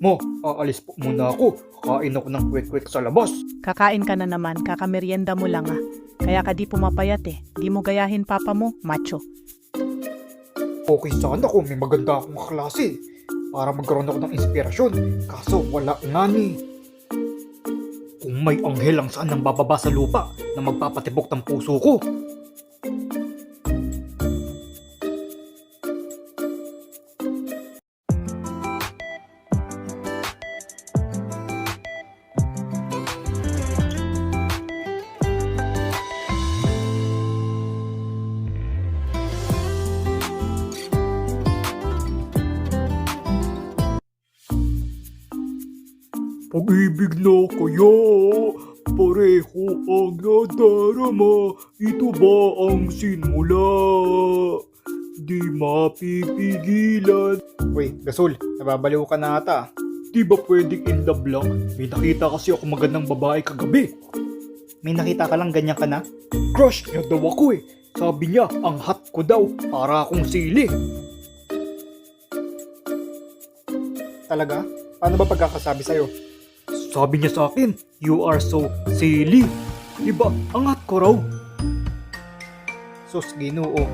Ma, aalis po muna ako. Kakain ako ng kwek-kwek sa labas. Kakain ka na naman, kakamerienda mo lang ah. Kaya ka di pumapayat eh. Di mo gayahin papa mo, macho. Okay sana kung may maganda akong kaklase para magkaroon ako ng inspirasyon. Kaso wala nga ni. Kung may anghel ang saan nang bababa sa lupa na magpapatibok ng puso ko. Pag-ibig na kaya, pareho ang nadarama, ito ba ang sinmula? Di mapipigilan. Uy, Gasol, nababaliw ka na ata. Di ba pwedeng in love lang? May nakita kasi ako magandang babae kagabi. May nakita ka lang ganyan ka na? Crush niya daw ako eh. Sabi niya, ang hot ko daw, para akong sili. Talaga? Paano ba pagkakasabi sa'yo? Sabi niya sa akin, you are so silly. Diba, angat ko raw. Sus, Ginoo.